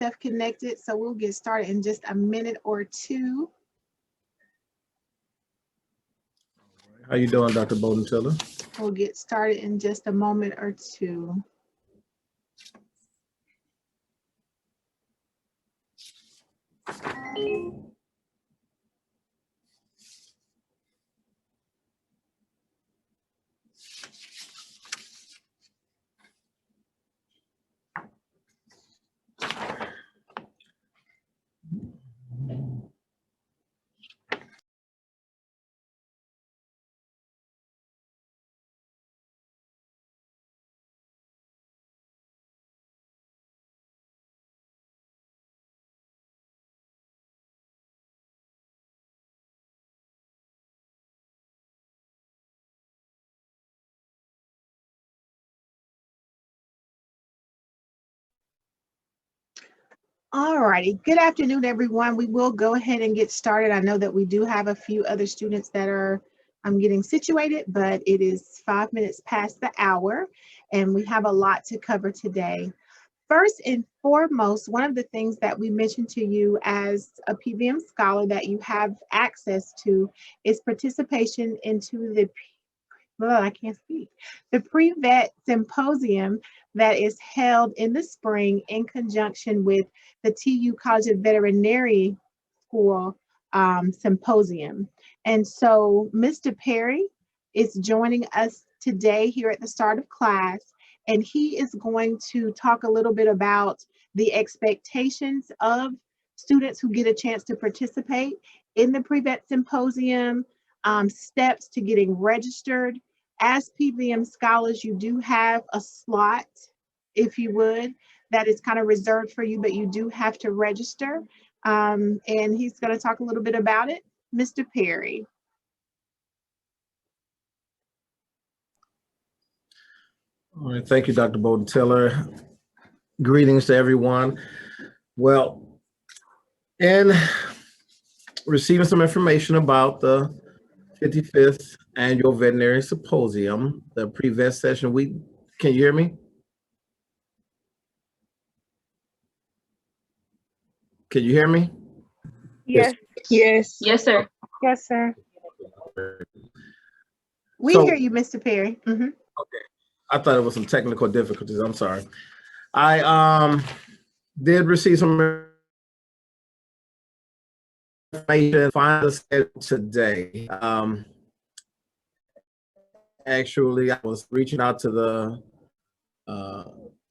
stuff connected, so we'll get started in just a minute or two. How you doing, Dr. Bolden-Tiller? We'll get started in just a moment or two. All righty. Good afternoon, everyone. We will go ahead and get started. I know that we do have a few other students that are getting situated, but it is 5 minutes past the hour, and we have a lot to cover today. First and foremost, one of the things that we mentioned to you as a PVM scholar that you have access to is participation into the the pre-vet symposium that is held in the spring in conjunction with the TU College of Veterinary School symposium. And so Mr. Perry is joining us today here at the start of class, and he is going to talk a little bit about the expectations of students who get a chance to participate in the pre-vet symposium, steps to getting registered. As PVM scholars, you do have a slot, if you would, that is kind of reserved for you, but you do have to register. And he's going to talk a little bit about it. Mr. Perry. All right, thank you, Dr. Bolden-Tiller. Greetings to everyone. Well, in receiving some information about the 55th Annual Veterinary Symposium, the pre-vet session week. Can you hear me? Can you hear me? Yes. Yes. Yes, sir. Yes, sir. We hear you, Mr. Perry. Mm-hmm. Okay. I thought it was some technical difficulties. I'm sorry. I did receive some information finally today. Actually, I was reaching out to the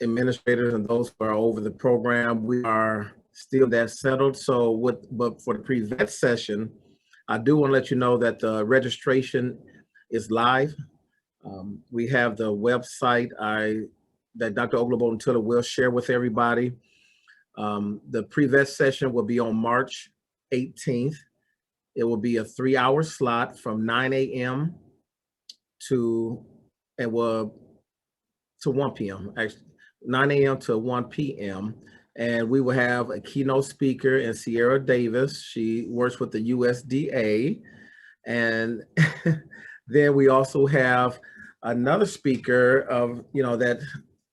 administrators and those who are over the program. We are still that settled. So but for the pre-vet session, I do want to let you know that the registration is live. We have the website that Dr. Bolden-Tiller will share with everybody. The pre-vet session will be on March 18th. It will be a 3-hour slot from 9 a.m. to 1 p.m. Actually, 9 a.m. to 1 p.m. And we will have a keynote speaker in Sierra Davis. She works with the USDA. And then we also have another speaker that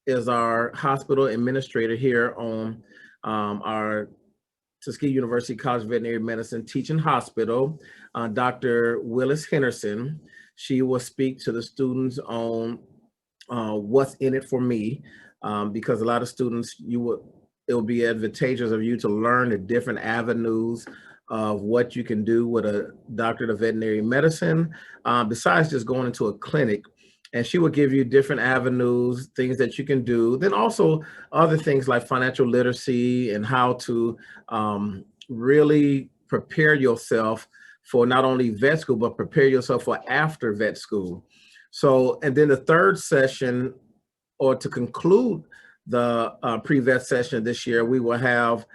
is our hospital administrator here on our Tuskegee University College of Veterinary Medicine Teaching Hospital, Dr. Willis Henderson. She will speak to the students on what's in it for me, because a lot of students, it will be advantageous of you to learn the different avenues of what you can do with a doctorate of veterinary medicine, besides just going into a clinic. And she will give you different avenues, things that you can do. Then also other things like financial literacy and how to really prepare yourself for not only vet school, but prepare yourself for after vet school. So, and then the third session, or to conclude the pre-vet session this year, we will have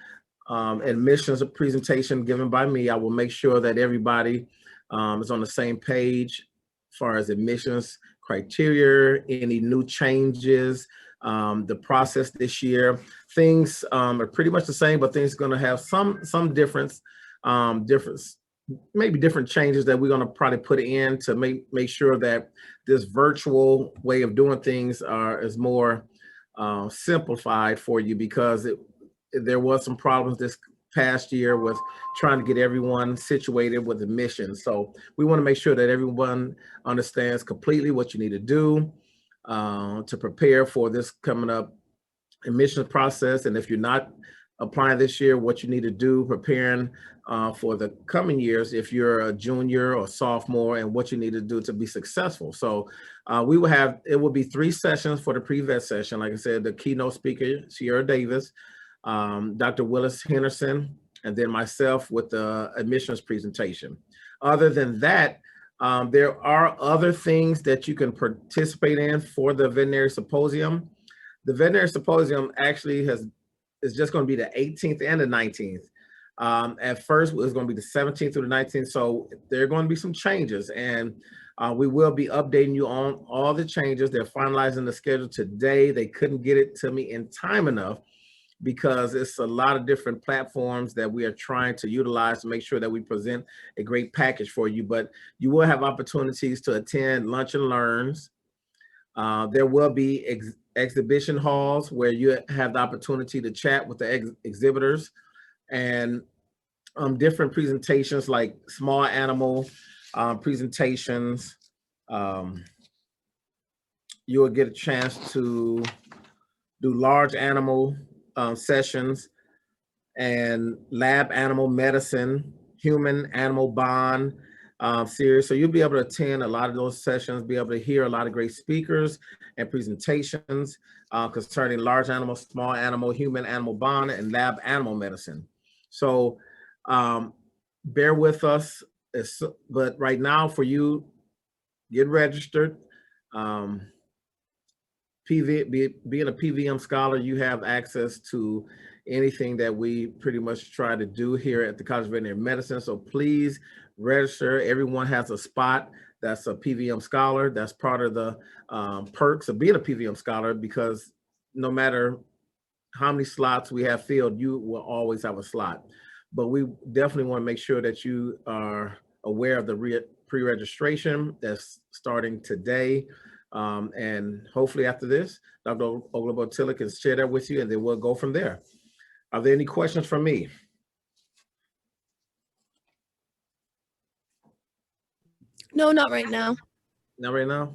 admissions presentation given by me. I will make sure that everybody is on the same page as far as admissions criteria, any new changes, the process this year. Things are pretty much the same, but things are going to have some difference, maybe different changes that we're going to probably put in to make sure that this virtual way of doing things is more simplified for you, because there was some problems this past year with trying to get everyone situated with admissions. So we want to make sure that everyone understands completely what you need to do to prepare for this coming up admissions process. And if you're not applying this year, what you need to do preparing for the coming years, if you're a junior or sophomore, and what you need to do to be successful. So it will be 3 sessions for the pre-vet session. Like I said, the keynote speaker, Sierra Davis, Dr. Willis Henderson, and then myself with the admissions presentation. Other than that, there are other things that you can participate in for the veterinary symposium. The veterinary symposium actually is just going to be the 18th and the 19th. At first, it was going to be the 17th through the 19th. So there are going to be some changes, and we will be updating you on all the changes. They're finalizing the schedule today. They couldn't get it to me in time enough because it's a lot of different platforms that we are trying to utilize to make sure that we present a great package for you. But you will have opportunities to attend lunch and learns. There will be exhibition halls where you have the opportunity to chat with the exhibitors, and different presentations like small animal presentations. You will get a chance to do large animal sessions and lab animal medicine, human animal bond series. So you'll be able to attend a lot of those sessions, be able to hear a lot of great speakers and presentations concerning large animal, small animal, human animal bond, and lab animal medicine. So bear with us, but right now for you, get registered. Being a PVM scholar, you have access to anything that we pretty much try to do here at the College of Veterinary Medicine. So please register. Everyone has a spot that's a PVM scholar. That's part of the perks of being a PVM scholar, because no matter how many slots we have filled, you will always have a slot. But we definitely want to make sure that you are aware of the pre-registration that's starting today. And hopefully after this, Dr. Bolden-Tiller can share that with you, and then we'll go from there. Are there any questions from me? No, not right now. Not right now?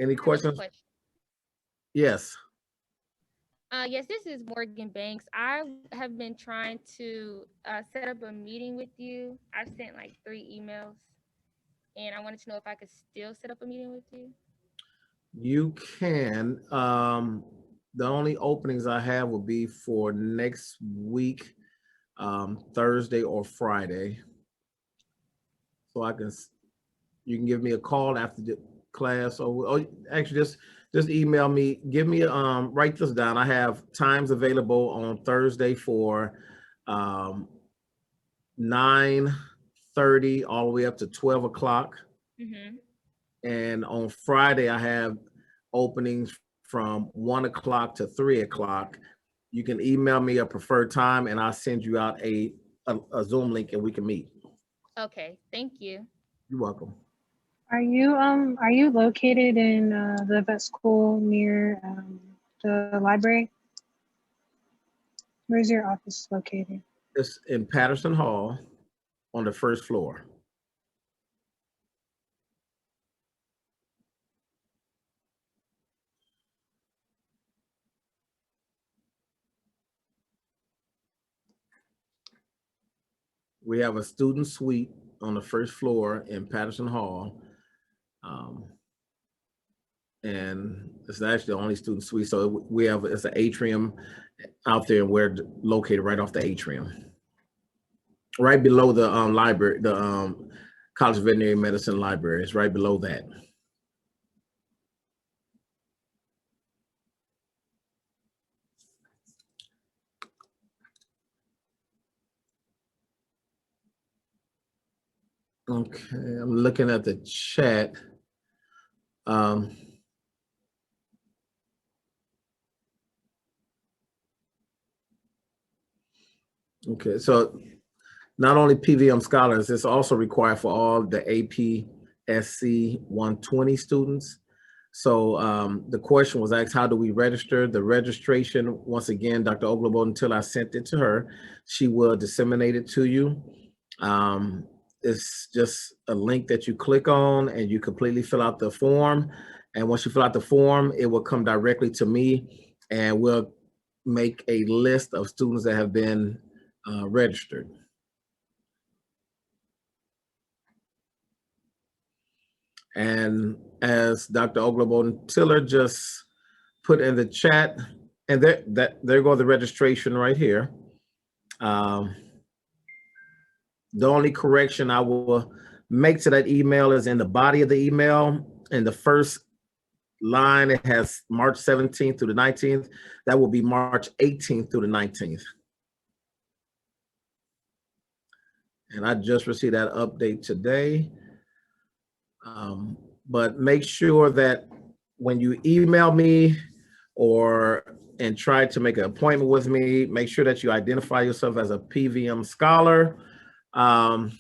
Any questions? Yes. Yes, this is Morgan Banks. I have been trying to set up a meeting with you. I've sent like 3 emails, and I wanted to know if I could still set up a meeting with you. You can. The only openings I have will be for next week, Thursday or Friday. So you can give me a call after the class, or actually just email me. Give me write this down. I have times available on Thursday for 9:30 all the way up to 12 o'clock. Mm-hmm. And on Friday, I have openings from 1 o'clock to 3 o'clock. You can email me a preferred time, and I'll send you out a Zoom link, and we can meet. Okay, thank you. You're welcome. Are you located in the vet school near the library? Where's your office located? It's in Patterson Hall on the 1st floor. We have a student suite on the 1st floor in Patterson Hall. And it's actually the only student suite. So it's an atrium out there, and we're located right off the atrium. Right below the library, the College of Veterinary Medicine library is right below that. Okay, I'm looking at the chat. Okay, so not only PVM scholars, it's also required for all the APSC 120 students. So the question was asked, how do we register? The registration, once again, Dr. Bolden-Tiller, I sent it to her. She will disseminate it to you. It's just a link that you click on and you completely fill out the form. And once you fill out the form, it will come directly to me and we'll make a list of students that have been registered. And as Dr. Bolden-Tiller just put in the chat, and there go the registration right here. The only correction I will make to that email is in the body of the email. In the first line, it has March 17th through the 19th. That will be March 18th through the 19th. And I just received that update today. But make sure that when you email me and try to make an appointment with me, make sure that you identify yourself as a PVM scholar. And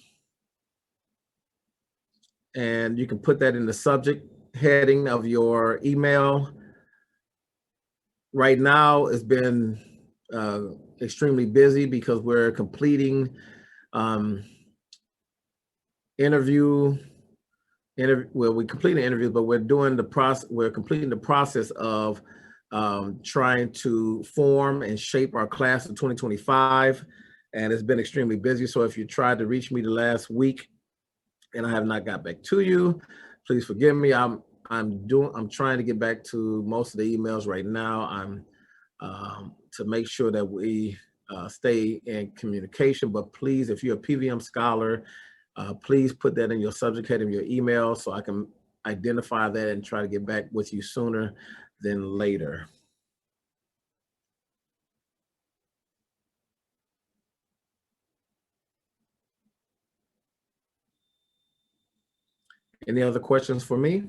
you can put that in the subject heading of your email. Right now, it's been extremely busy because we're completing we're completing interviews, but we're doing the process. We're completing the process of trying to form and shape our class of 2025, and it's been extremely busy. So if you tried to reach me the last week and I have not got back to you, please forgive me. I'm trying to get back to most of the emails right now. To make sure that we stay in communication. But please, if you're a PVM scholar, please put that in your subject head of your email so I can identify that and try to get back with you sooner than later. Any other questions for me?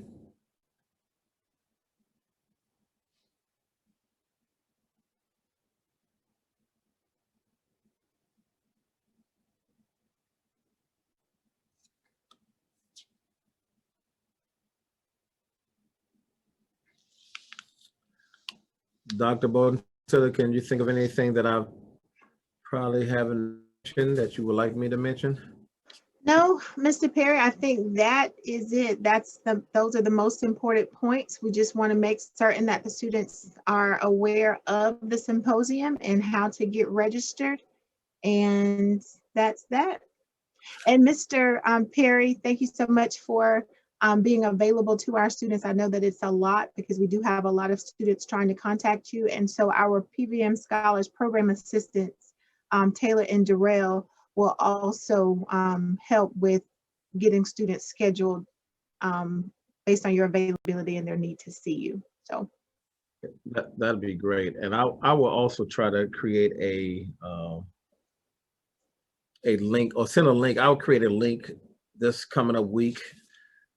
Dr. Bolden-Tiller, can you think of anything that I probably haven't mentioned that you would like me to mention? No, Mr. Perry, I think that is it. Those are the most important points. We just want to make certain that the students are aware of the symposium and how to get registered. And that's that. And Mr. Perry, thank you so much for being available to our students. I know that it's a lot because we do have a lot of students trying to contact you. And so our PVM Scholars Program Assistants, Taylor and Darrell, will also help with getting students scheduled based on your availability and their need to see you. So that'd be great. And I will also try to create a link or send a link. I'll create a link this coming up week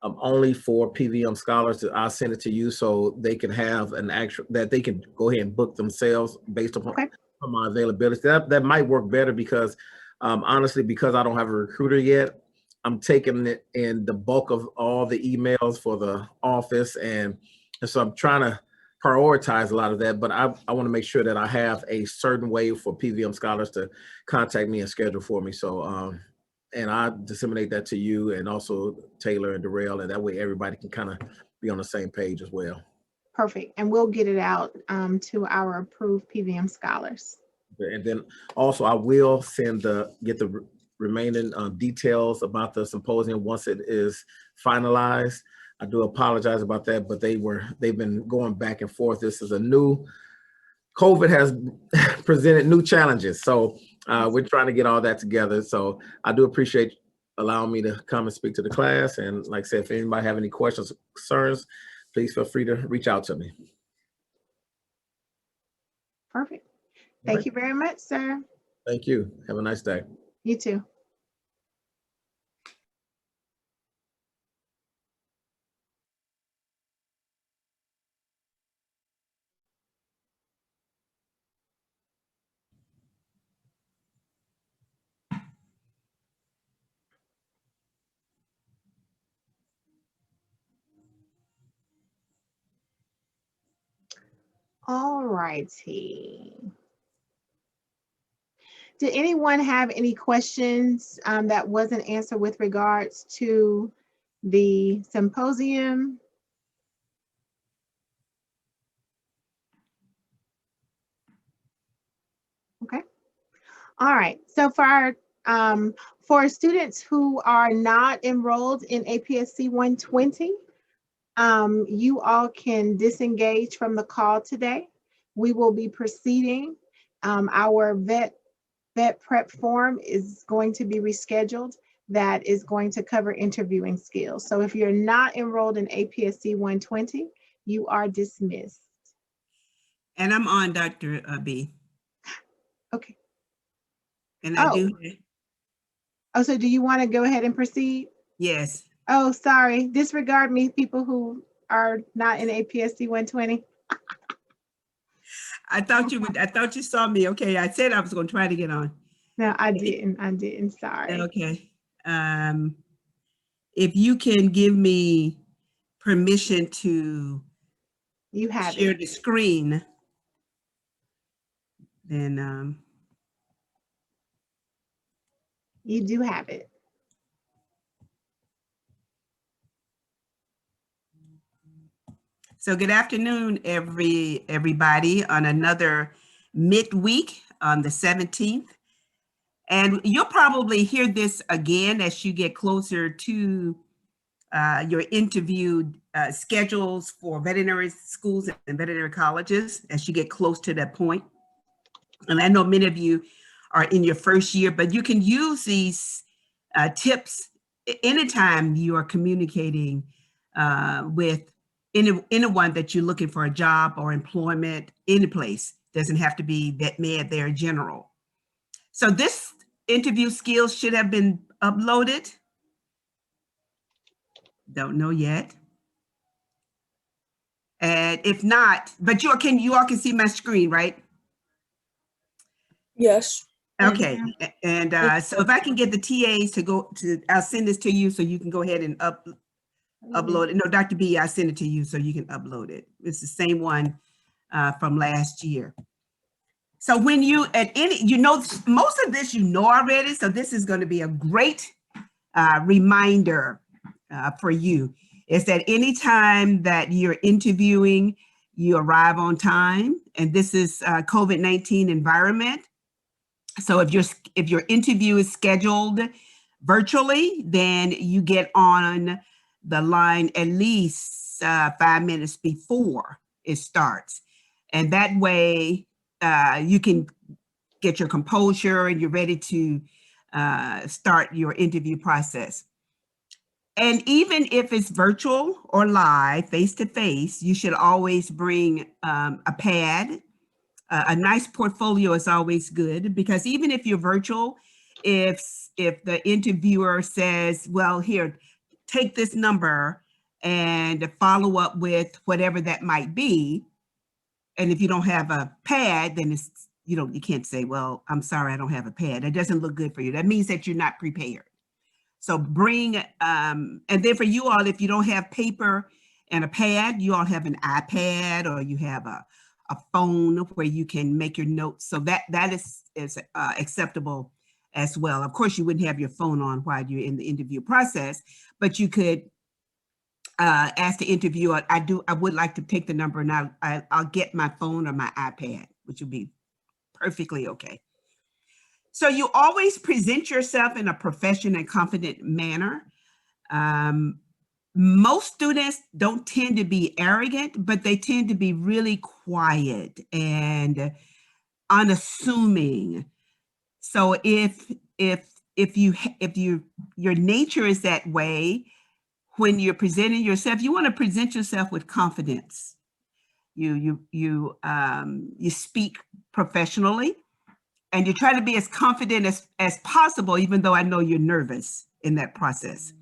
only for PVM scholars. I'll send it to you so they can have that they can go ahead and book themselves based upon my availability. That might work better because honestly, because I don't have a recruiter yet, I'm taking it in the bulk of all the emails for the office. And so I'm trying to prioritize a lot of that, but I want to make sure that I have a certain way for PVM scholars to contact me and schedule for me. So, and I disseminate that to you and also Taylor and Darrell, and that way everybody can kind of be on the same page as well. Perfect. And we'll get it out to our approved PVM scholars. And then also I will get the remaining details about the symposium once it is finalized. I do apologize about that, but they've been going back and forth. This is COVID has presented new challenges. So we're trying to get all that together. So I do appreciate allowing me to come and speak to the class. And like I said, if anybody have any questions or concerns, please feel free to reach out to me. Perfect. Thank you very much, sir. Thank you. Have a nice day. You too. All righty. Did anyone have any questions that wasn't answered with regards to the symposium? Okay. All right. So for students who are not enrolled in APSC 120, you all can disengage from the call today. We will be proceeding. Our vet prep form is going to be rescheduled. That is going to cover interviewing skills. So if you're not enrolled in APSC 120, you are dismissed. And I'm on, Dr. B. Okay. And I do. Oh, so do you want to go ahead and proceed? Yes. Oh, sorry. Disregard me, people who are not in APSC 120. I thought you saw me. Okay, I said I was going to try to get on. No, I didn't. Sorry. Okay. If you can give me permission to share the screen, then you do have it. So good afternoon, everybody, on another midweek on the 17th. And you'll probably hear this again as you get closer to your interview schedules for veterinary schools and veterinary colleges as you get close to that point. And I know many of you are in your first year, but you can use these tips anytime you are communicating with anyone that you're looking for a job or employment, any place. Doesn't have to be vet med there in general. So this interview skills should have been uploaded. Don't know yet. And if not, but you all can see my screen, right? Yes. Okay. And so if I can get the TAs to go to, I'll send this to you so you can go ahead and upload it. No, Dr. B, I send it to you so you can upload it. It's the same one from last year. So when you most of this already, so this is going to be a great reminder for you, is that anytime that you're interviewing, you arrive on time, and this is COVID-19 environment. So if your interview is scheduled virtually, then you get on the line at least 5 minutes before it starts. And that way you can get your composure and you're ready to start your interview process. And even if it's virtual or live, face-to-face, you should always bring a pad. A nice portfolio is always good, because even if you're virtual, if the interviewer says, well, here, take this number and follow up with whatever that might be, and if you don't have a pad, then you can't say, well, I'm sorry, I don't have a pad. That doesn't look good for you. That means that you're not prepared. So bring, and then for you all, if you don't have paper and a pad, you all have an iPad or you have a phone where you can make your notes. So that is acceptable as well. Of course, you wouldn't have your phone on while you're in the interview process, but you could ask the interviewer, I would like to take the number, and I'll get my phone or my iPad, which would be perfectly okay. So you always present yourself in a professional and confident manner. Most students don't tend to be arrogant, but they tend to be really quiet and unassuming. So if your nature is that way, when you're presenting yourself, you want to present yourself with confidence. You speak professionally, and you try to be as confident as possible, even though I know you're nervous in that process.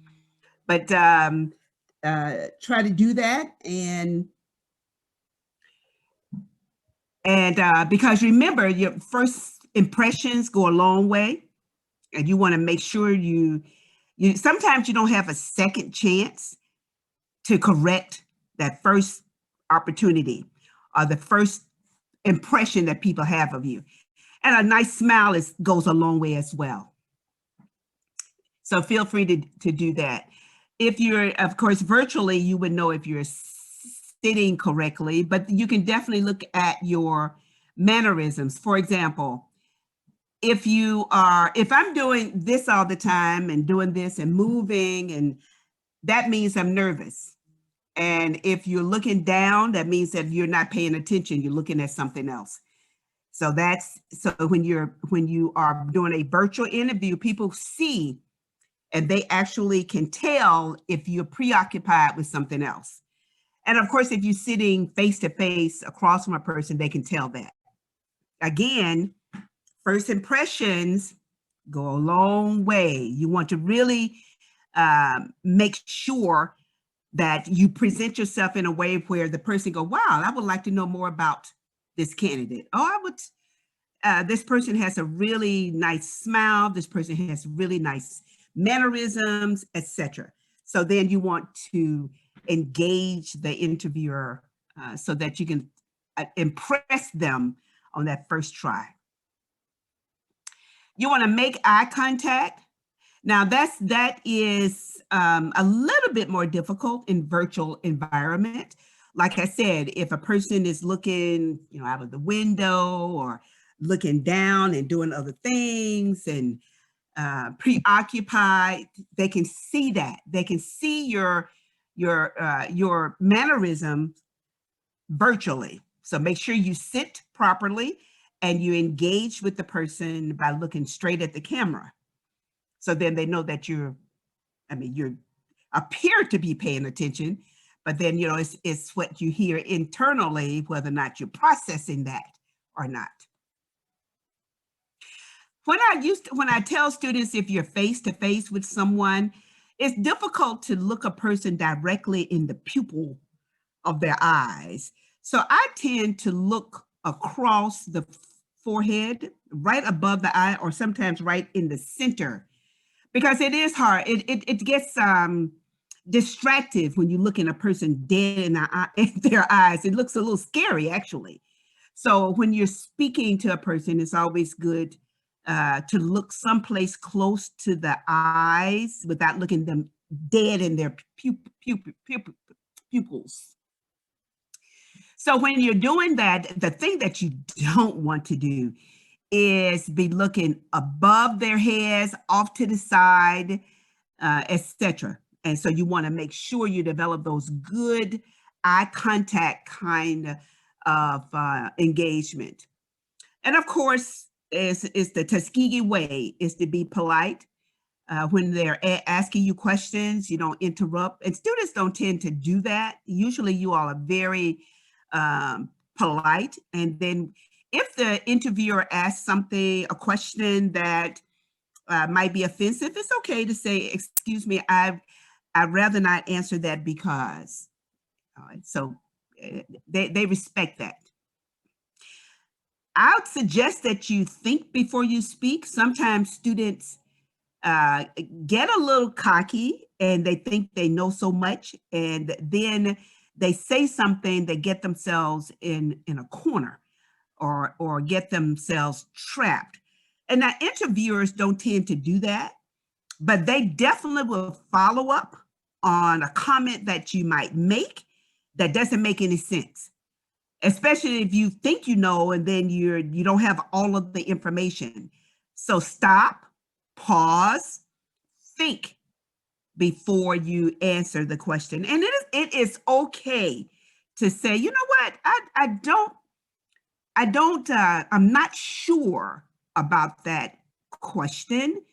But try to do that, and because remember, your first impressions go a long way, and you want to make sure you sometimes you don't have a second chance to correct that first opportunity or the first impression that people have of you. And a nice smile goes a long way as well. So feel free to do that. If you're, of course, virtually, you would know if you're sitting correctly, but you can definitely look at your mannerisms. For example, if I'm doing this all the time and doing this and moving, and that means I'm nervous. And if you're looking down, that means that you're not paying attention, you're looking at something else. So when you are doing a virtual interview, people see, and they actually can tell if you're preoccupied with something else. And of course, if you're sitting face to face across from a person, they can tell that. Again, first impressions go a long way. You want to really make sure that you present yourself in a way where the person go, wow, I would like to know more about this candidate. This person has a really nice smile. This person has really nice mannerisms, etc. So then you want to engage the interviewer so that you can impress them on that first try. You want to make eye contact. Now that is a little bit more difficult in virtual environment. Like I said, if a person is looking, out of the window or looking down and doing other things and preoccupied, they can see that. They can see your mannerism virtually. So make sure you sit properly and you engage with the person by looking straight at the camera. So then they know that you appear to be paying attention, but then, it's what you hear internally, whether or not you're processing that or not. When I tell students, if you're face to face with someone, it's difficult to look a person directly in the pupil of their eyes. So I tend to look across the forehead, right above the eye, or sometimes right in the center, because it is hard. It gets distractive when you look in a person dead in their eyes. It looks a little scary, actually. So when you're speaking to a person, it's always good to look someplace close to the eyes without looking them dead in their pupils. So when you're doing that, the thing that you don't want to do is be looking above their heads, off to the side, etc. And so you want to make sure you develop those good eye contact kind of engagement. And of course, is the Tuskegee way is to be polite. When they're asking you questions, you don't interrupt. And students don't tend to do that. Usually you all are very polite. And then if the interviewer asks a question that might be offensive, it's okay to say, excuse me, I'd rather not answer that because. So they respect that. I would suggest that you think before you speak. Sometimes students get a little cocky and they think they know so much, and then they say something that get themselves in a corner or get themselves trapped. And now interviewers don't tend to do that, but they definitely will follow up on a comment that you might make that doesn't make any sense, especially if you think you know and then you don't have all of the information. So stop, pause, think before you answer the question. And it is okay to say, you know what, I'm not sure about that question,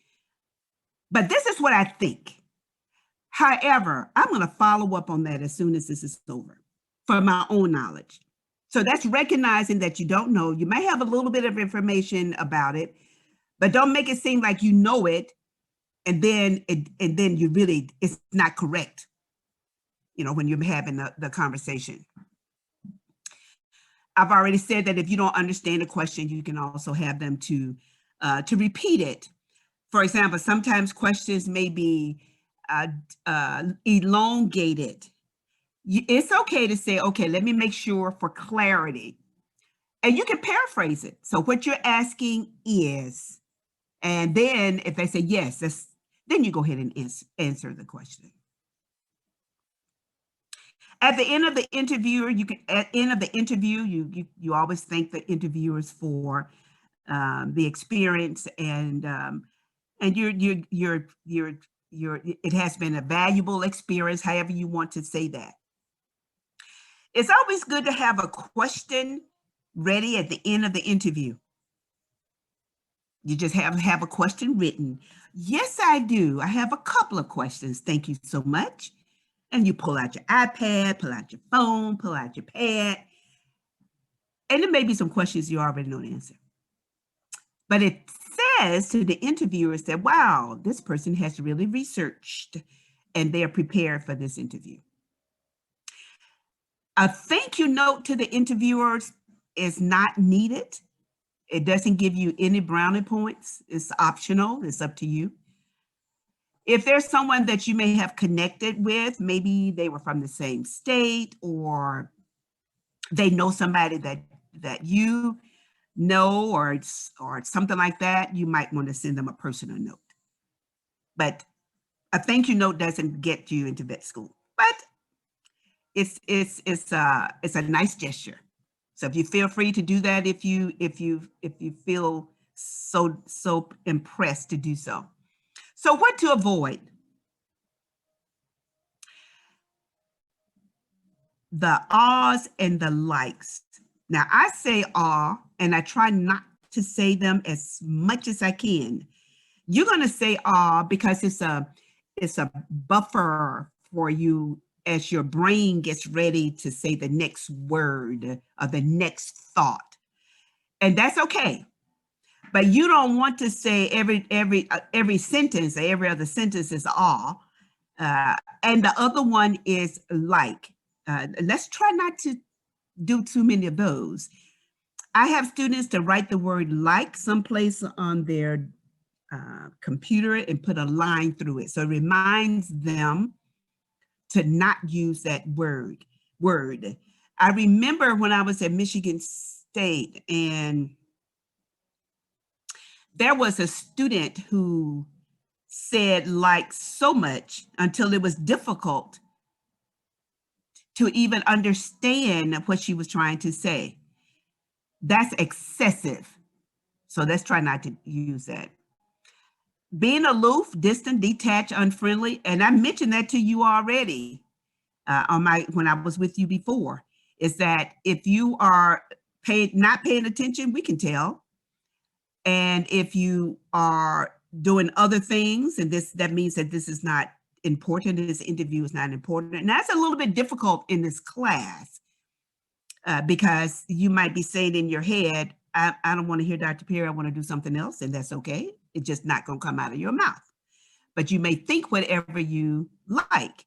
but this is what I think. However, I'm going to follow up on that as soon as this is over for my own knowledge. So that's recognizing that you don't know. You may have a little bit of information about it, but don't make it seem like you know it, and then you really, it's not correct, when you're having the conversation. I've already said that if you don't understand a question, you can also have them to repeat it. For example, sometimes questions may be elongated. It's okay to say, okay, let me make sure for clarity. And you can paraphrase it. So what you're asking is, and then if they say yes, then you go ahead and answer the question. At the end of the interview, you always thank the interviewers for the experience, and it has been a valuable experience, however you want to say that. It's always good to have a question ready at the end of the interview. You just have a question written. Yes, I do. I have a couple of questions. Thank you so much. And you pull out your iPad, pull out your phone, pull out your pad. And there may be some questions you already know the answer. But it says to the interviewers that, wow, this person has really researched and they're prepared for this interview. A thank you note to the interviewers is not needed. It doesn't give you any brownie points. It's optional. It's up to you. If there's someone that you may have connected with, maybe they were from the same state, or they know somebody that you know, or something like that, you might want to send them a personal note. But a thank you note doesn't get you into vet school, but it's a nice gesture. So if you feel free to do that, if you feel so impressed to do so. So what to avoid? The ahs and the likes. Now I say ah, and I try not to say them as much as I can. You're gonna say ah because it's a buffer for you as your brain gets ready to say the next word or the next thought. And that's okay. But you don't want to say every sentence, every other sentence is ah. And the other one is like. Let's try not to do too many of those. I have students to write the word like someplace on their computer and put a line through it. So it reminds them to not use that word. I remember when I was at Michigan State, and there was a student who said like so much until it was difficult to even understand what she was trying to say. That's excessive. So let's try not to use that. Being aloof, distant, detached, unfriendly, and I mentioned that to you already when I was with you before, is that if you are not paying attention, we can tell. And if you are doing other things, and that means that this is not important, this interview is not important. And that's a little bit difficult in this class because you might be saying in your head, I don't want to hear Dr. Perry, I want to do something else, and that's okay. It's just not going to come out of your mouth. But you may think whatever you like.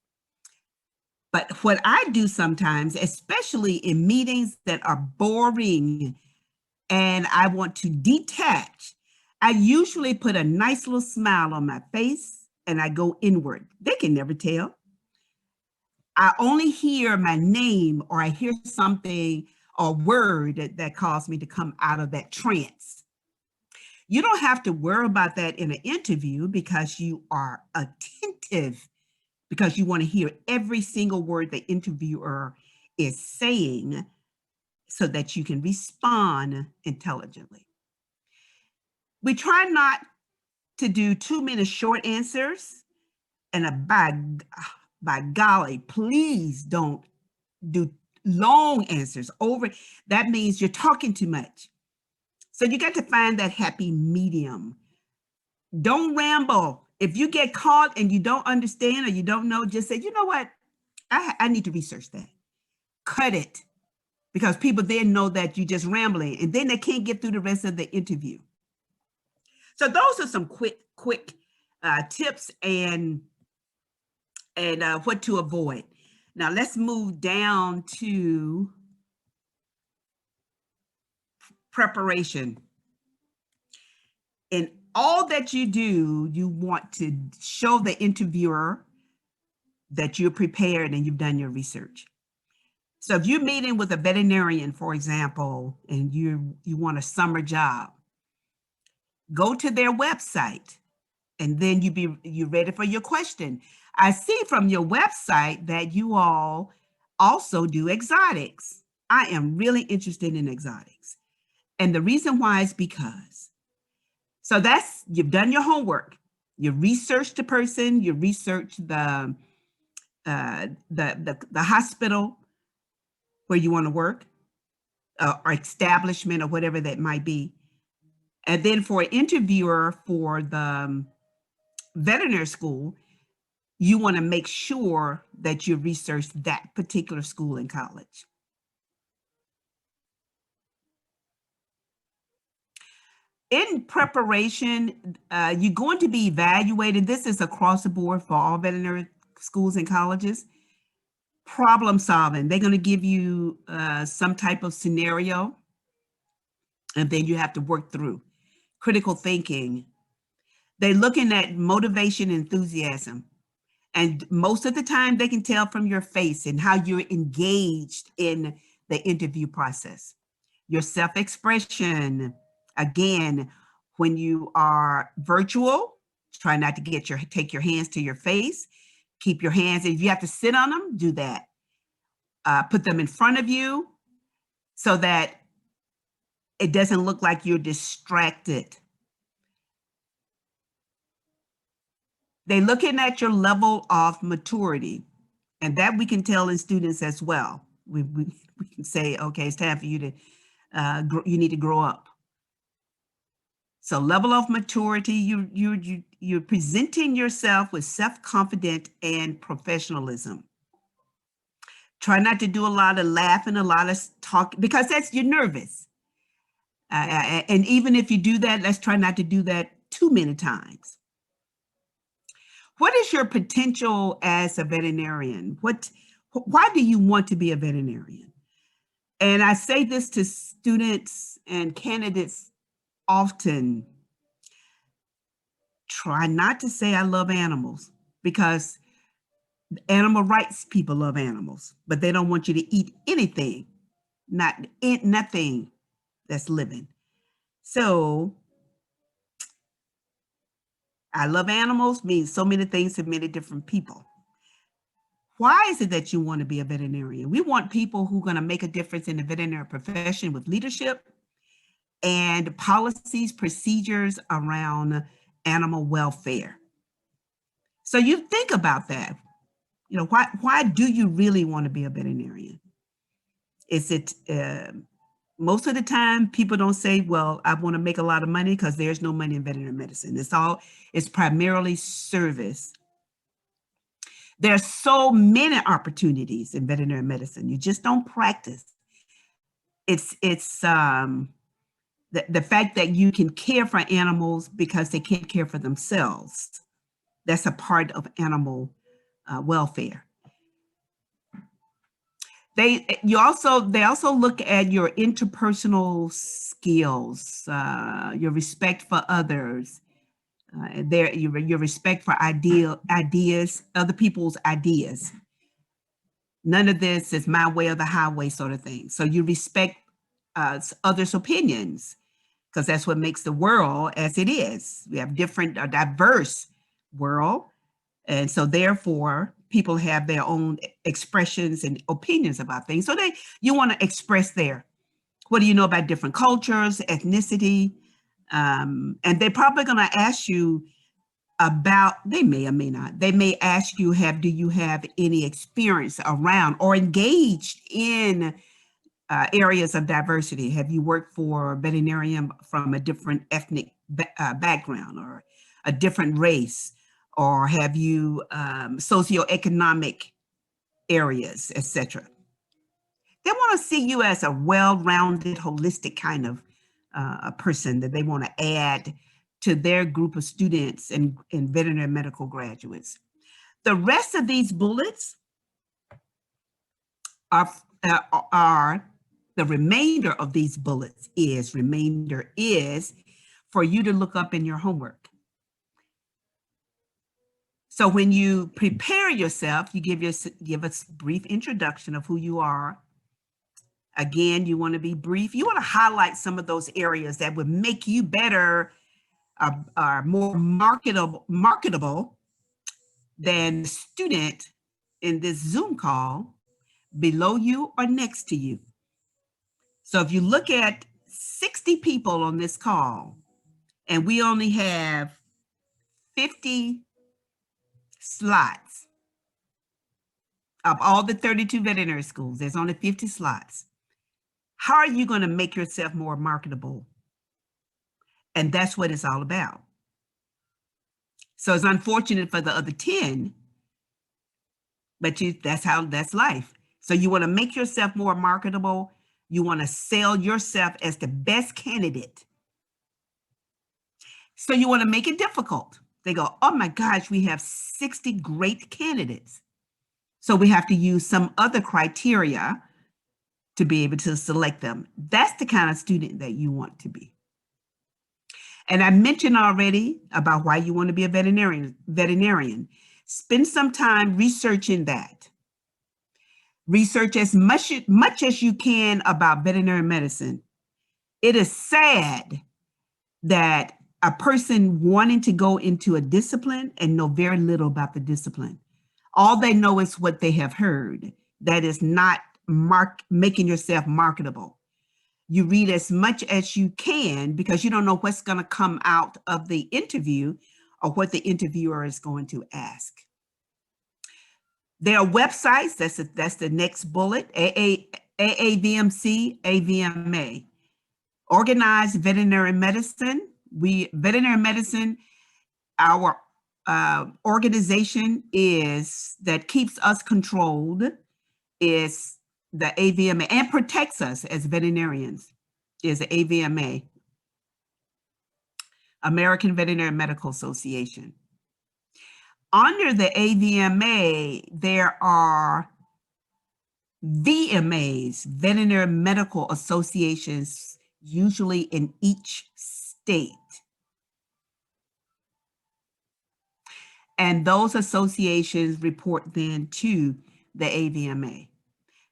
But what I do sometimes, especially in meetings that are boring and I want to detach, I usually put a nice little smile on my face and I go inward. They can never tell. I only hear my name or I hear something or word that caused me to come out of that trance. You don't have to worry about that in an interview because you are attentive, because you want to hear every single word the interviewer is saying so that you can respond intelligently. We try not to do too many short answers, and by golly, please don't do long answers over. That means you're talking too much. So you got to find that happy medium. Don't ramble. If you get caught and you don't understand or you don't know, just say, you know what? I need to research that. Cut it. Because people then know that you're just rambling and then they can't get through the rest of the interview. So those are some quick tips and what to avoid. Now let's move down to preparation. In all that you do, you want to show the interviewer that you're prepared and you've done your research. So if you're meeting with a veterinarian, for example, and you want a summer job, go to their website and then you're ready for your question. I see from your website that you all also do exotics. I am really interested in exotics. And the reason why is because, so that's, you've done your homework. You researched the person, you researched the hospital where you want to work, or establishment or whatever that might be. And then for an interviewer for the veterinary school, you want to make sure that you research that particular school and college. In preparation, you're going to be evaluated. This is across the board for all veterinary schools and colleges. Problem solving. They're going to give you some type of scenario, and then you have to work through. Critical thinking. They're looking at motivation, enthusiasm. And most of the time they can tell from your face and how you're engaged in the interview process. Your self-expression, again, when you are virtual, try not to take your hands to your face. Keep your hands, if you have to sit on them, do that. Put them in front of you so that it doesn't look like you're distracted. They're looking at your level of maturity, and that we can tell in students as well. We can say, okay, it's time for you to, you need to grow up. So level of maturity, you're presenting yourself with self-confidence and professionalism. Try not to do a lot of laughing, a lot of talk, because you're nervous. And even if you do that, let's try not to do that too many times. What is your potential as a veterinarian? Why do you want to be a veterinarian? And I say this to students and candidates often. Try not to say I love animals, because animal rights people love animals, but they don't want you to eat anything, nothing that's living. So I love animals means so many things to many different people. Why is it that you want to be a veterinarian? We want people who are going to make a difference in the veterinary profession with leadership and policies, procedures around animal welfare. So you think about that. You know, why do you really want to be a veterinarian? Is it, most of the time people don't say, well, I want to make a lot of money, because there's no money in veterinary medicine. It's primarily service. There are so many opportunities in veterinary medicine. You just don't practice. It's the fact that you can care for animals because they can't care for themselves. That's a part of animal welfare. They also look at your interpersonal skills, your respect for others, your respect for ideas, other people's ideas. None of this is my way or the highway sort of thing. So you respect others' opinions, because that's what makes the world as it is. We have different, a diverse world. And so therefore, people have their own expressions and opinions about things. So you want to express there. What do you know about different cultures, ethnicity? And they're probably going to ask you about, they may or may not, they may ask you, do you have any experience around or engaged in areas of diversity? Have you worked for a veterinarian from a different ethnic background or a different race? Or have you socioeconomic areas, etc.? They want to see you as a well-rounded, holistic kind of a person that they want to add to their group of students and veterinary medical graduates. The rest of these bullets are the remainder of these bullets is for you to look up in your homework. So when you prepare yourself, you give us a brief introduction of who you are, Again, you want to be brief. You want to highlight some of those areas that would make you better, more marketable than the student in this Zoom call below you or next to you. So if you look at 60 people on this call and we only have 50 slots of all the 32 veterinary schools, there's only 50 slots. How are you going to make yourself more marketable? And that's what it's all about. So it's unfortunate for the other 10, but that's life. So you want to make yourself more marketable. You want to sell yourself as the best candidate. So you want to make it difficult. They go, oh my gosh, we have 60 great candidates. So we have to use some other criteria to be able to select them. That's the kind of student that you want to be. And I mentioned already about why you want to be a veterinarian. Spend some time researching that. Research as much as you can about veterinary medicine. It is sad that a person wanting to go into a discipline and know very little about the discipline. All they know is what they have heard. That is not making yourself marketable. You read as much as you can because you don't know what's going to come out of the interview or what the interviewer is going to ask. There are websites, that's the next bullet, AAVMC, AVMA. Organized veterinary medicine. Veterinary medicine, our organization that keeps us controlled is the AVMA and protects us as veterinarians is the AVMA, American Veterinary Medical Association. Under the AVMA, there are VMAs, Veterinary Medical Associations, usually in each state. And those associations report then to the AVMA.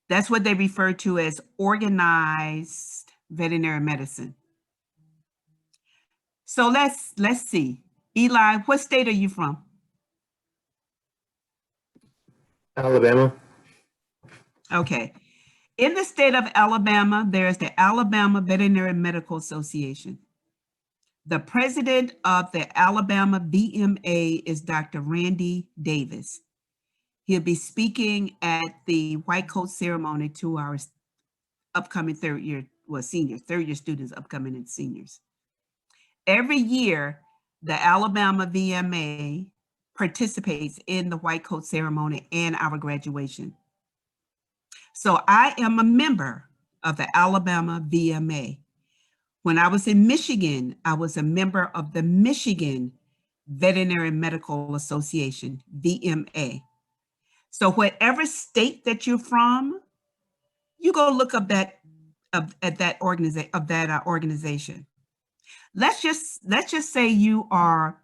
That's what they refer to as organized veterinary medicine. So let's see. Eli, what state are you from? Alabama. Okay. In the state of Alabama, there's the Alabama Veterinary Medical Association. The president of the Alabama VMA is Dr. Randy Davis. He'll be speaking at the white coat ceremony to our upcoming third year students, upcoming and seniors. Every year, the Alabama VMA participates in the white coat ceremony and our graduation. So I am a member of the Alabama VMA. When I was in Michigan, I was a member of the Michigan Veterinary Medical Association, VMA. So whatever state that you're from, you go look up that organization. Let's just say you are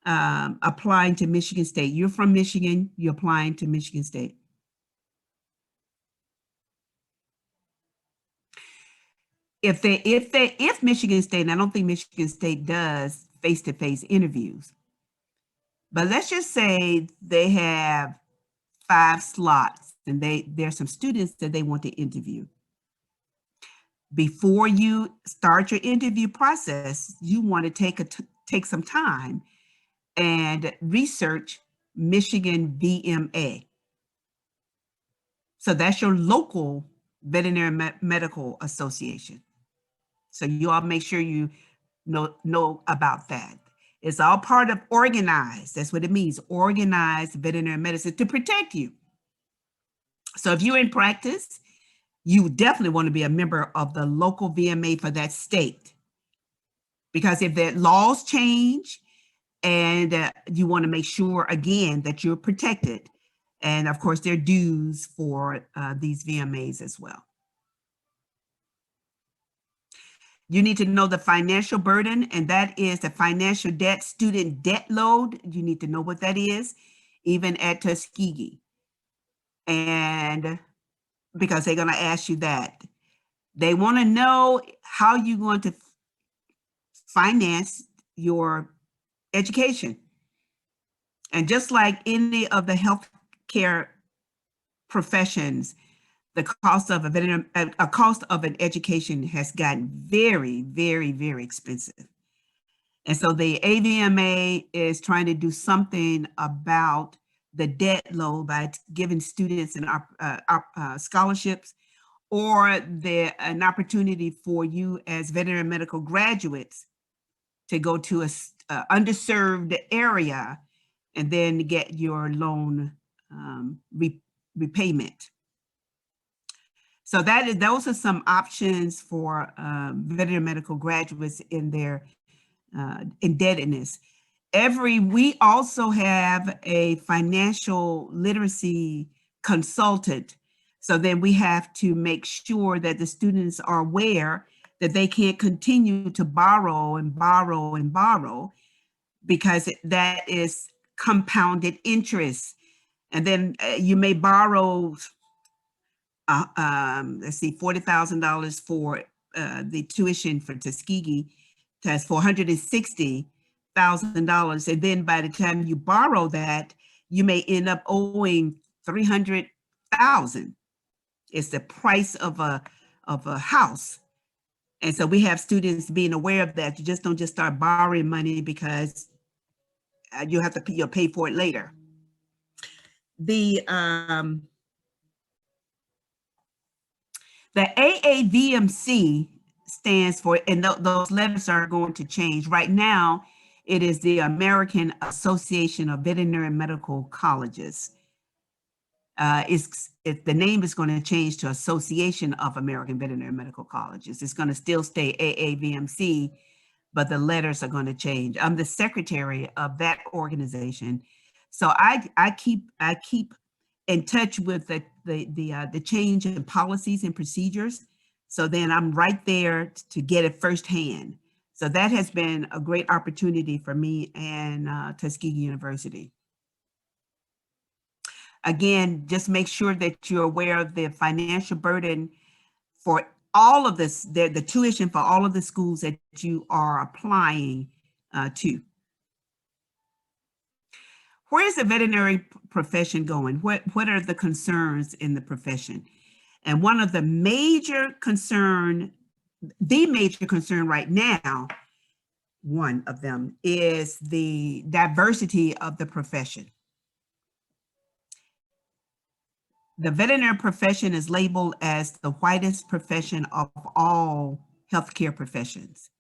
applying to Michigan State. You're from Michigan. You're applying to Michigan State. If Michigan State, and I don't think Michigan State does face-to-face interviews, but let's just say they have 5 slots and there's some students that they want to interview. Before you start your interview process, you want to take some time and research Michigan VMA. So that's your local veterinary medical association. So you all make sure you know about that. It's all part of organized. That's what it means, organized veterinary medicine to protect you. So if you're in practice, you definitely want to be a member of the local VMA for that state. Because if the laws change and you want to make sure, again, that you're protected. And of course, there are dues for these VMAs as well. You need to know the financial burden, and that is the financial debt, student debt load. You need to know what that is, even at Tuskegee. And because they're going to ask you that. They want to know how you're going to finance your education. And just like any of the healthcare professions, the cost of a cost of an education has gotten very, very, very expensive. And so the AVMA is trying to do something about the debt load by giving students scholarships, or an opportunity for you as veterinary medical graduates to go to a underserved area and then get your loan repayment. So those are some options for veterinary medical graduates in their indebtedness. We also have a financial literacy consultant. So then we have to make sure that the students are aware that they can't continue to borrow and borrow and borrow, because that is compounded interest. And then you may borrow, let's see, $40,000 for the tuition for Tuskegee. That's $460,000. And then by the time you borrow that, you may end up owing $300,000. It's the price of a house. And so we have students being aware of that. You just don't just start borrowing money, because you have to you'll pay for it later. The AAVMC stands for, and those letters are going to change. Right now, it is the American Association of Veterinary Medical Colleges. The name is going to change to Association of American Veterinary Medical Colleges. It's going to still stay AAVMC, but the letters are going to change. I'm the secretary of that organization, so I keep in touch with the change in policies and procedures. So then I'm right there to get it firsthand. So that has been a great opportunity for me and Tuskegee University. Again, just make sure that you're aware of the financial burden for all of this, the tuition for all of the schools that you are applying to. Where is the veterinary profession going? What are the concerns in the profession? And one of the major concern right now, one of them is the diversity of the profession. The veterinary profession is labeled as the whitest profession of all healthcare professions.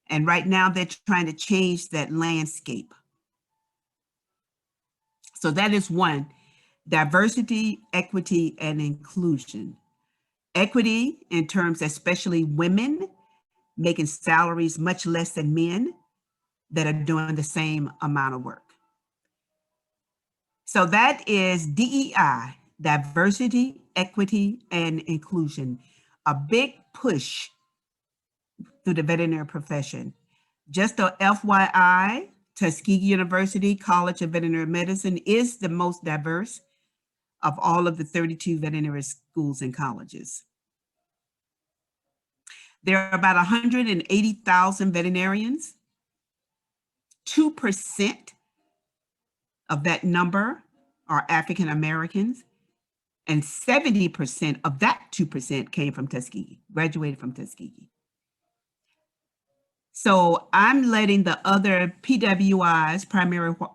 And right now they're trying to change that landscape. So that is one, diversity, equity, and inclusion. Equity in terms, especially women making salaries much less than men that are doing the same amount of work. So that is DEI, diversity, equity, and inclusion. A big push through the veterinary profession. Just a FYI, Tuskegee University College of Veterinary Medicine is the most diverse of all of the 32 veterinary schools and colleges. There are about 180,000 veterinarians. 2% of that number are African Americans, and 70% of that 2% came from Tuskegee, graduated from Tuskegee. So I'm letting the other PWIs,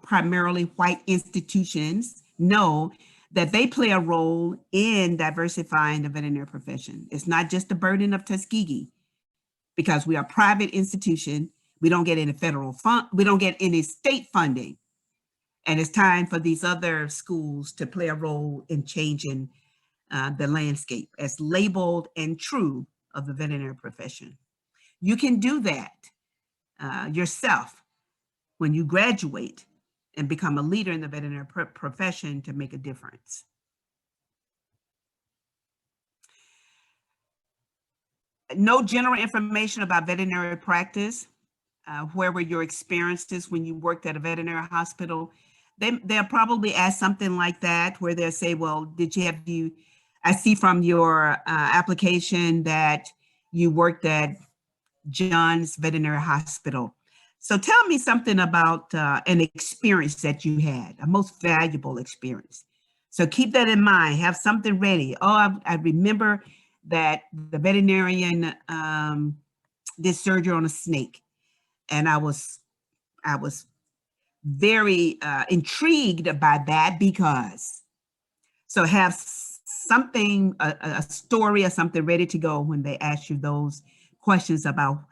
primarily white institutions, know that they play a role in diversifying the veterinary profession. It's not just the burden of Tuskegee, because we are a private institution. We don't get any federal fund, we don't get any state funding. And it's time for these other schools to play a role in changing the landscape as labeled and true of the veterinary profession. You can do that yourself when you graduate and become a leader in the veterinary profession to make a difference. No general information about veterinary practice. Where were your experiences when you worked at a veterinary hospital? They'll probably ask something like that, where they'll say, well, I see from your application that you worked at John's Veterinary Hospital. So tell me something about an experience that you had, a most valuable experience. So keep that in mind, have something ready. Oh, I remember that the veterinarian did surgery on a snake, and I was very intrigued by that because, so have something, a story or something ready to go when they ask you those questions about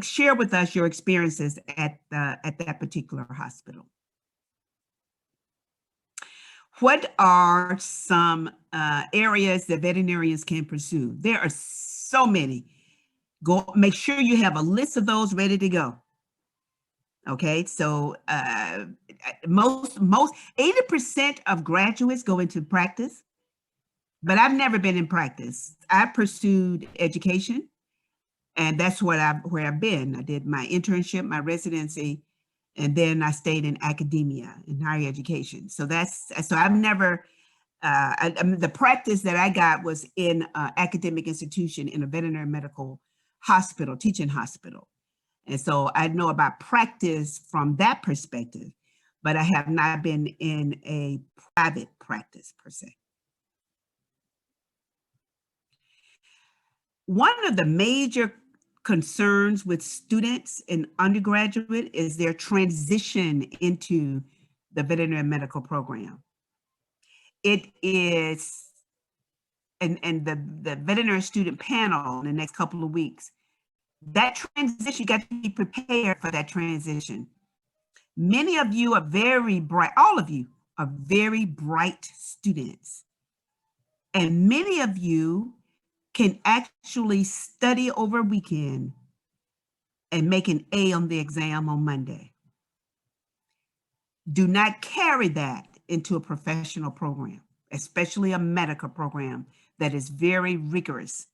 share with us your experiences at that particular hospital. What are some areas that veterinarians can pursue? There are so many. Make sure you have a list of those ready to go. Okay, so most 80% of graduates go into practice, but I've never been in practice. I pursued education, and that's where I've been. I did my internship, my residency, and then I stayed in academia in higher education. So I've never, the practice that I got was in an academic institution in a veterinary medical hospital, teaching hospital. And so I know about practice from that perspective, but I have not been in a private practice per se. One of the major concerns with students in undergraduate is their transition into the veterinary medical program. It is, and the veterinary student panel in the next couple of weeks, that transition, you got to be prepared for that transition. Many of you are very bright, all of you are very bright students. And many of you can actually study over a weekend and make an A on the exam on Monday. Do not carry that into a professional program, especially a medical program that is very rigorous.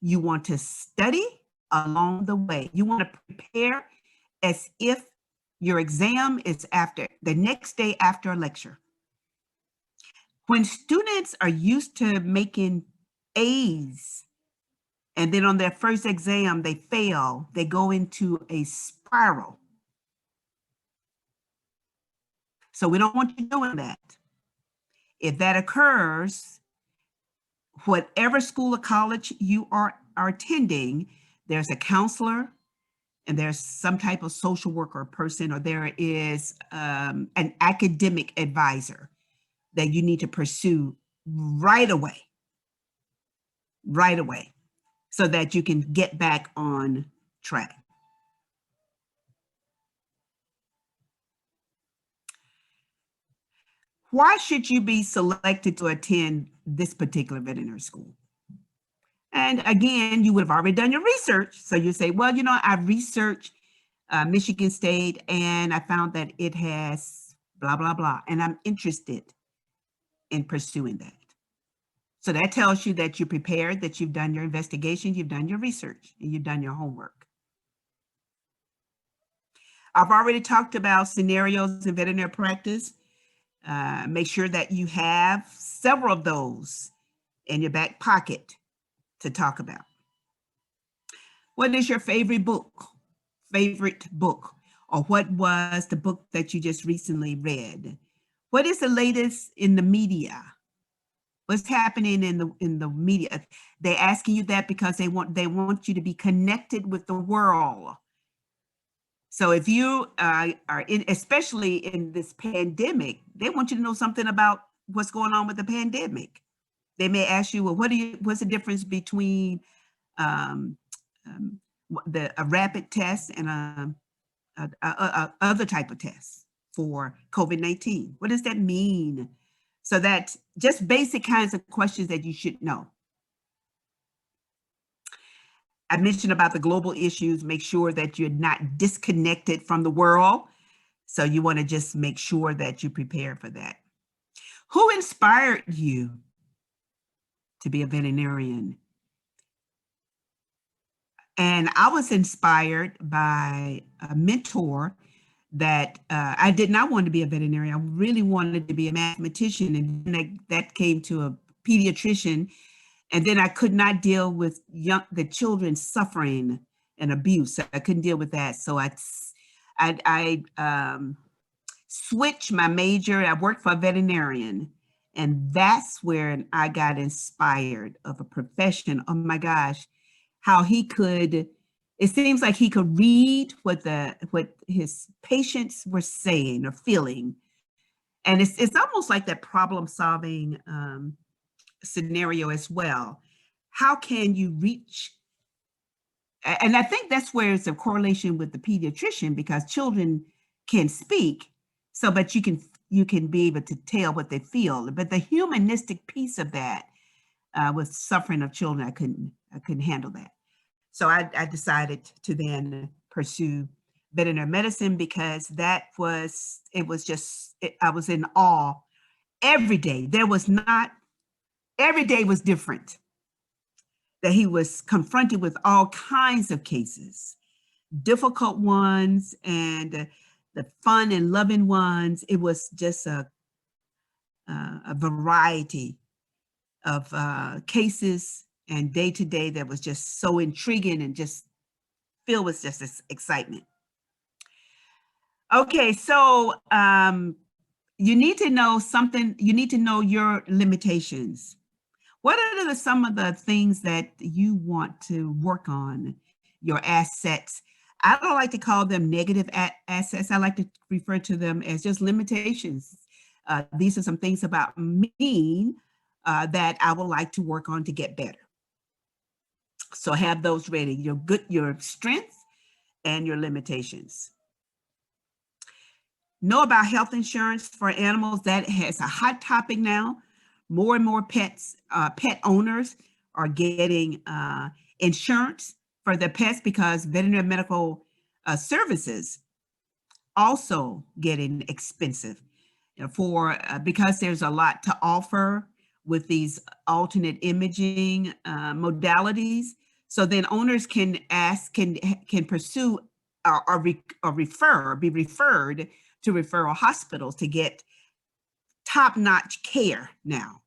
You want to study along the way. You want to prepare as if your exam is after the next day after a lecture. When students are used to making A's, and then on their first exam, they fail, they go into a spiral. So we don't want you doing that. If that occurs, whatever school or college you are attending, there's a counselor and there's some type of social worker person, or there is an academic advisor that you need to pursue right away, so that you can get back on track. Why should you be selected to attend this particular veterinary school? And again, you would have already done your research. So you say, well, you know, I researched Michigan State and I found that it has blah, blah, blah. And I'm interested in pursuing that. So that tells you that you're prepared, that you've done your investigation, you've done your research, and you've done your homework. I've already talked about scenarios in veterinary practice. Make sure that you have several of those in your back pocket to talk about. What is your favorite book? Or what was the book that you just recently read? What is the latest in the media? What's happening in the media? They're asking you that because they want you to be connected with the world. So if you are especially in this pandemic, they want you to know something about what's going on with the pandemic. They may ask you, well, what's the difference between a rapid test and other type of test for COVID-19? What does that mean? So that's just basic kinds of questions that you should know. I mentioned about the global issues. Make sure that you're not disconnected from the world. So you want to just make sure that you prepare for that. Who inspired you to be a veterinarian? And I was inspired by a mentor that I did not want to be a veterinarian. I really wanted to be a mathematician. And that came to pediatrician, and then I could not deal with the children suffering and abuse. I couldn't deal with that. So I switched my major. I worked for a veterinarian, and that's where I got inspired of a profession. Oh my gosh, how he could, it seems like he could read what his patients were saying or feeling. And it's almost like that problem solving scenario as well. How can you reach, and I think that's where it's a correlation with the pediatrician, because children can speak, so but you can be able to tell what they feel. But the humanistic piece of that with suffering of children, I couldn't handle that. So I decided to then pursue veterinary medicine, because I was in awe every day. Every day was different, that he was confronted with all kinds of cases, difficult ones and the fun and loving ones. It was just a variety of cases and day to day that was just so intriguing and just filled with just this excitement. Okay, so you need to know something. You need to know your limitations. What are some of the things that you want to work on, your assets? I don't like to call them negative assets. I like to refer to them as just limitations. These are some things about me that I would like to work on to get better. So have those ready, your strengths and your limitations. Know about health insurance for animals. That has a hot topic now. More and more pet owners are getting insurance for their pets, because veterinary medical services also getting expensive because there's a lot to offer with these alternate imaging modalities. So then owners can pursue or be referred to referral hospitals to get top-notch care now.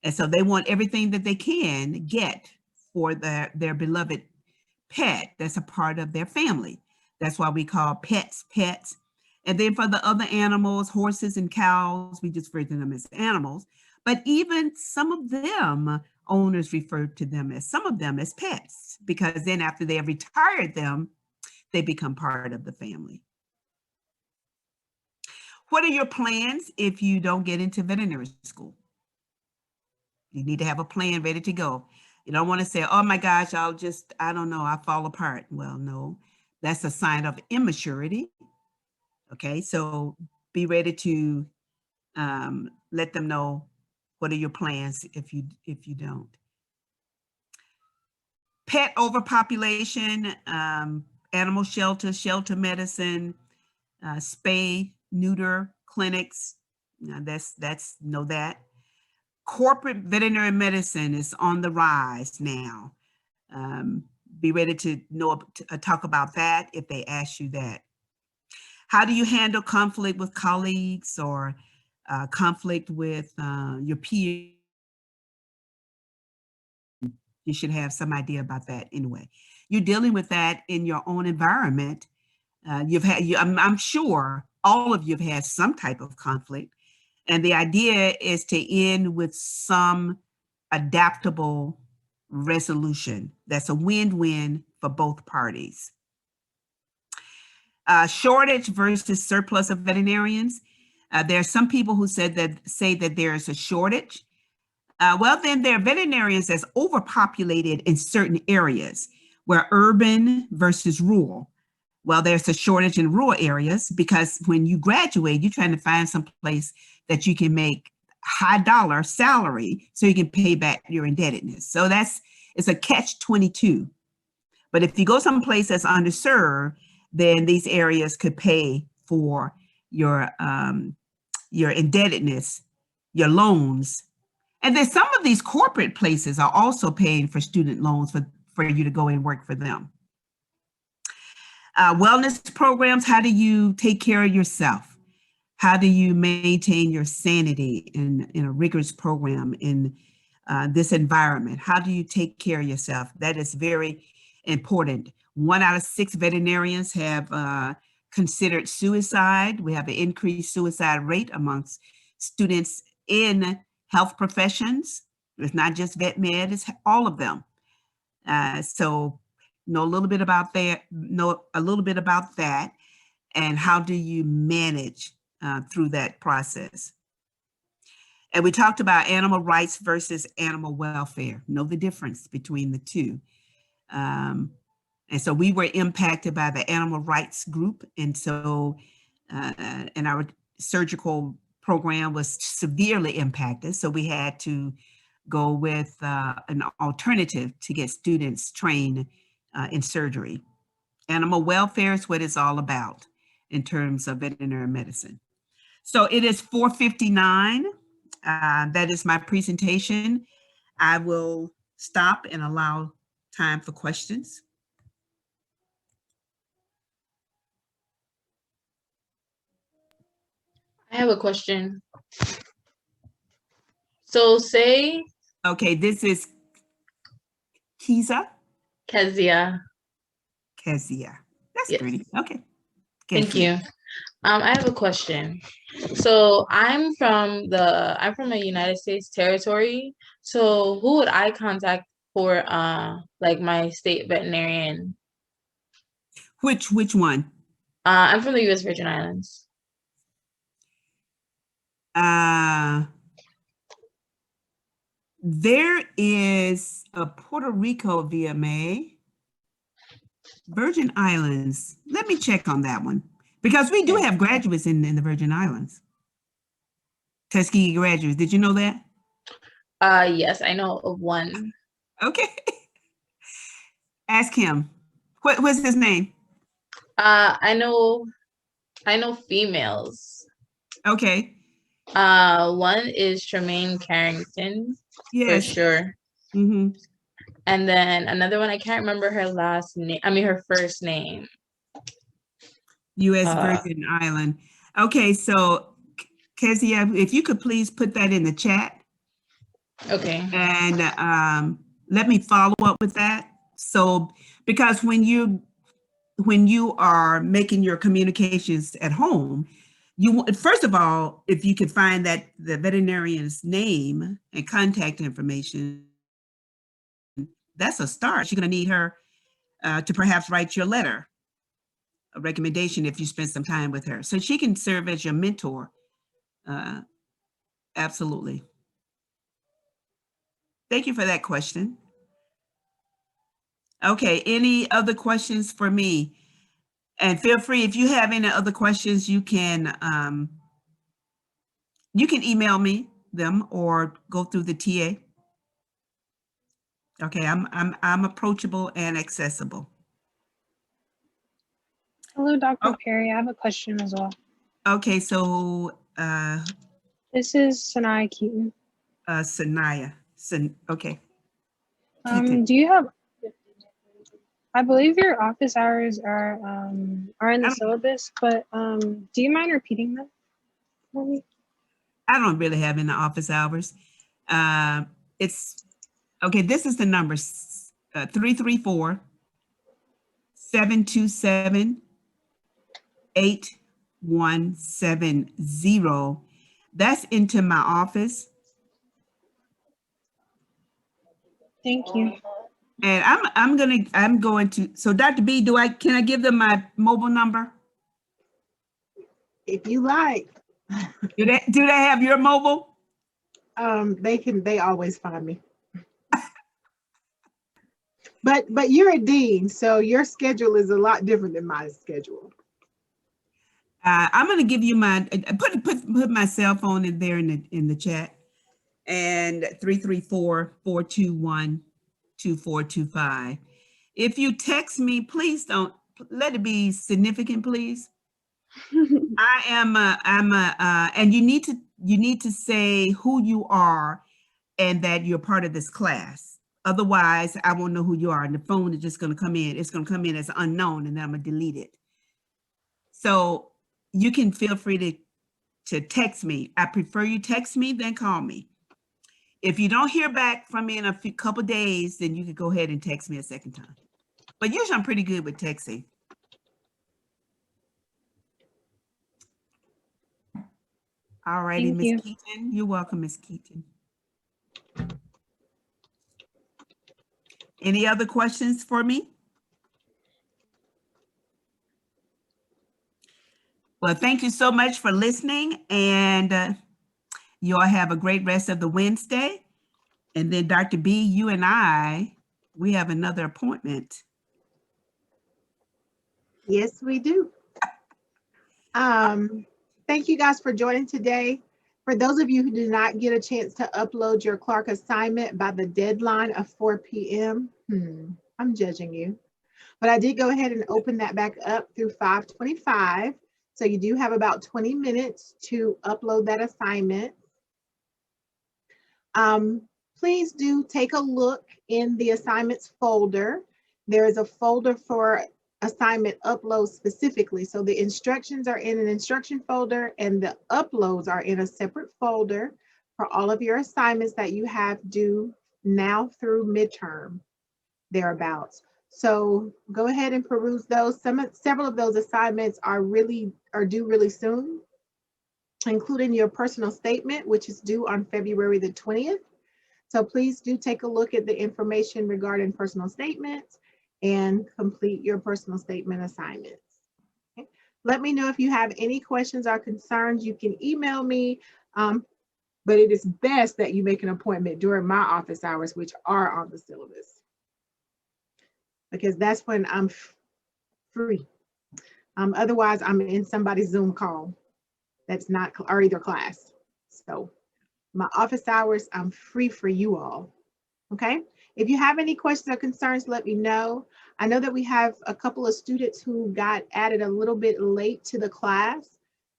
And so they want everything that they can get for their beloved pet that's a part of their family. That's why we call pets. And then for the other animals, horses and cows, we just refer to them as animals. But even some of them, owners refer to them as, some of them as pets, because then after they have retired them, they become part of the family. What are your plans if you don't get into veterinary school? You need to have a plan ready to go. You don't want to say, oh my gosh, I don't know, I fall apart. Well, no, that's a sign of immaturity. Okay, so be ready to let them know what are your plans if you don't. Pet overpopulation, animal shelter medicine, spay, neuter clinics. That's know that. Corporate veterinary medicine is on the rise now. Be ready to talk about that if they ask you that. How do you handle conflict with colleagues or conflict with your peers? You should have some idea about that anyway. You're dealing with that in your own environment. I'm sure all of you have had some type of conflict. And the idea is to end with some adaptable resolution that's a win-win for both parties. Shortage versus surplus of veterinarians. There are some people who say that there is a shortage. Well, then there are veterinarians that's overpopulated in certain areas, where urban versus rural. Well, there's a shortage in rural areas because when you graduate, you're trying to find some place that you can make high dollar salary so you can pay back your indebtedness. So it's a catch-22. But if you go someplace that's underserved, then these areas could pay for your indebtedness, your loans. And then some of these corporate places are also paying for student loans for you to go and work for them. Wellness programs, how do you take care of yourself? How do you maintain your sanity in a rigorous program? And this environment? How do you take care of yourself? That is very important. 1 out of 6 veterinarians have considered suicide. We have an increased suicide rate amongst students in health professions. It's not just vet med, it's all of them. So know a little bit about that, and how do you manage through that process. And we talked about animal rights versus animal welfare. Know the difference between the two. And so we were impacted by the animal rights group. And so, and our surgical program was severely impacted. So we had to go with an alternative to get students trained in surgery. Animal welfare is what it's all about in terms of veterinary medicine. So it is 4:59. That is my presentation. I will stop and allow time for questions. I have a question. So say Okay, this is Kezia. Kezia. That's Yes. pretty. Okay. Thank Kezia. you. I have a question. So I'm from a United States territory. So who would I contact for like my state veterinarian? Which one? I'm from the U.S. Virgin Islands. There is a Puerto Rico VMA, Virgin Islands. Let me check on that one, because we do have graduates in the Virgin Islands. Tuskegee graduates. Did you know that? Yes, I know of one. Okay. Ask him. What's his name? I know females. Okay. One is Tremaine Carrington, Yes. for sure. Mm-hmm. And then another one, I can't remember her last name. I mean, her first name. U.S. Virgin Island. Okay, so Kezia, if you could please put that in the chat. Okay. And let me follow up with that. So, because when you are making your communications at home, first of all, if you could find that the veterinarian's name and contact information, that's a start. You're going to need her to perhaps write your letter, a recommendation if you spend some time with her, so she can serve as your mentor. Absolutely. Thank you for that question. Okay, any other questions for me? And feel free, if you have any other questions, you can email me them or go through the TA. Okay, I'm approachable and accessible. Hello, Dr. Perry. I have a question as well. Okay, so This is Sanaya Keaton. Sanaya. Okay. Do you have? I believe your office hours are in the syllabus, but do you mind repeating that for me? I don't really have any office hours. It's okay. This is the number 334-727-8170. That's into my office. Thank you. And I'm going to, so Dr. B, can I give them my mobile number? If you like. Do they have your mobile? They always find me. But you're a dean, so your schedule is a lot different than my schedule. I'm going to give you my, put my cell phone in there in the chat, and 334-421-2425. If you text me, please don't let it be significant, please. And you need to say who you are and that you're part of this class. Otherwise, I won't know who you are, and the phone is just going to come in. It's going to come in as unknown, and then I'm going to delete it. So you can feel free to text me. I prefer you text me than call me. If you don't hear back from me in a couple days, then you could go ahead and text me a second time. But usually I'm pretty good with texting. All righty, Thank Ms. you. Keaton. You're welcome, Ms. Keaton. Any other questions for me? Well, thank you so much for listening, and you all have a great rest of the Wednesday. And then Dr. B, you and I, we have another appointment. Yes, we do. Thank you guys for joining today. For those of you who did not get a chance to upload your Clark assignment by the deadline of 4 p.m., I'm judging you. But I did go ahead and open that back up through 5:25. So you do have about 20 minutes to upload that assignment. Please do take a look in the assignments folder. There is a folder for assignment upload specifically. So the instructions are in an instruction folder and the uploads are in a separate folder for all of your assignments that you have due now through midterm, thereabouts. So go ahead and peruse those. Several of those assignments are due really soon, including your personal statement, which is due on February the 20th. So please do take a look at the information regarding personal statements and complete your personal statement assignments. Okay. Let me know if you have any questions or concerns. You can email me, but it is best that you make an appointment during my office hours, which are on the syllabus, because that's when I'm free. Otherwise, I'm in somebody's Zoom call that's not, or either class. So my office hours, I'm free for you all. Okay. If you have any questions or concerns, let me know. I know that we have a couple of students who got added a little bit late to the class.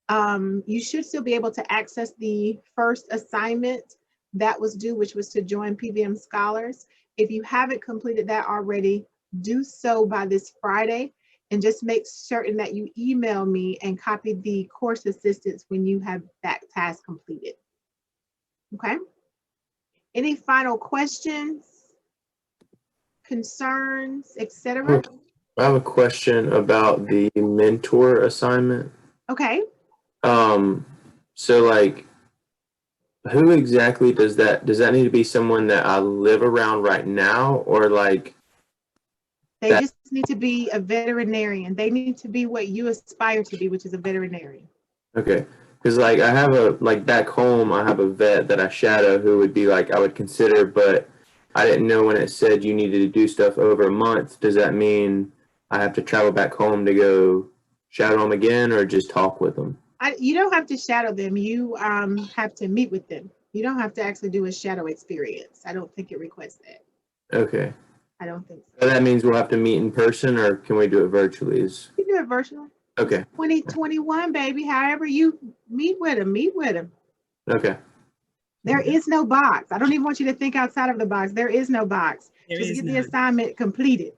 You should still be able to access the first assignment that was due, which was to join PVM Scholars. If you haven't completed that already, do so by this Friday, and just make certain that you email me and copy the course assistance when you have that task completed. Okay. Any final questions, concerns, etc.? I have a question about the mentor assignment. Okay. So like, who exactly does that need to be someone that I live around right now, or like? They just need to be a veterinarian. They need to be what you aspire to be, which is a veterinarian. Okay. Because like I have back home, I have a vet that I shadow who would be like I would consider, but I didn't know when it said you needed to do stuff over a month. Does that mean I have to travel back home to go shadow them again, or just talk with them? You don't have to shadow them. You have to meet with them. You don't have to actually do a shadow experience. I don't think it requests that. Okay. I don't think so. So that means we'll have to meet in person, or can we do it virtually? You can do it virtually. Okay. 2021, baby. However you meet with them, meet with them. Okay. There is no box. I don't even want you to think outside of the box. There is no box. Just get the assignment completed.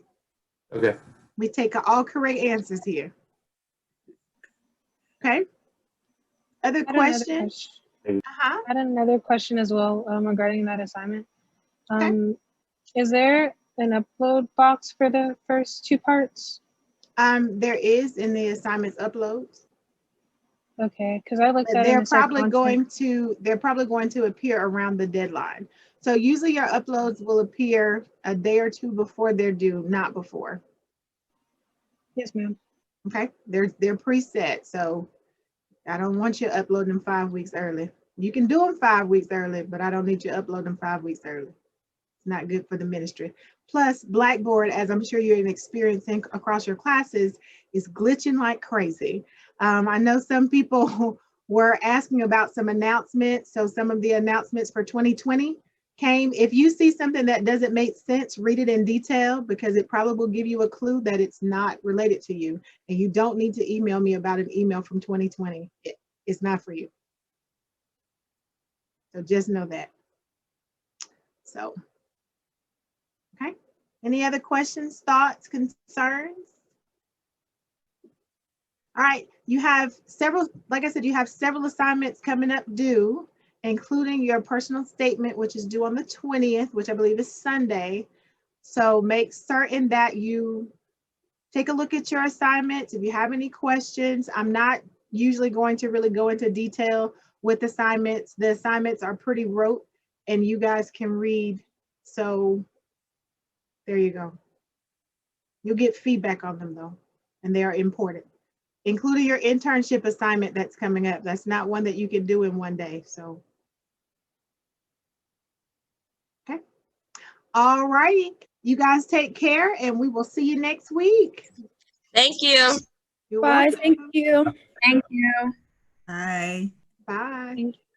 Okay. We take all correct answers here. Okay. Other questions? I had another question as well regarding that assignment. Okay. Is there an upload box for the first two parts? There is in the assignments uploads. Okay, because I looked at it. They're probably going to appear around the deadline. So usually your uploads will appear a day or two before they're due, not before. Yes, ma'am. Okay, they're preset. So I don't want you uploading them 5 weeks early. You can do them 5 weeks early, but I don't need you uploading them 5 weeks early. It's not good for the ministry. Plus, Blackboard, as I'm sure you're experiencing across your classes, is glitching like crazy. I know some people were asking about some announcements. So some of the announcements for 2020 came. If you see something that doesn't make sense, read it in detail, because it probably will give you a clue that it's not related to you. And you don't need to email me about an email from 2020. It's not for you. So just know that. So, okay. Any other questions, thoughts, concerns? All right, you have several, like I said, you have several assignments coming up due. including your personal statement, which is due on the 20th, which I believe is Sunday. So make certain that you take a look at your assignments. If you have any questions, I'm not usually going to really go into detail with assignments. The assignments are pretty rote and you guys can read. So there you go. You'll get feedback on them though, and they are important, including your internship assignment that's coming up. That's not one that you can do in one day. So, okay. All righty. You guys take care and we will see you next week. Thank you. You're Bye. welcome. Thank you. Thank you. Bye. Bye. Thank you.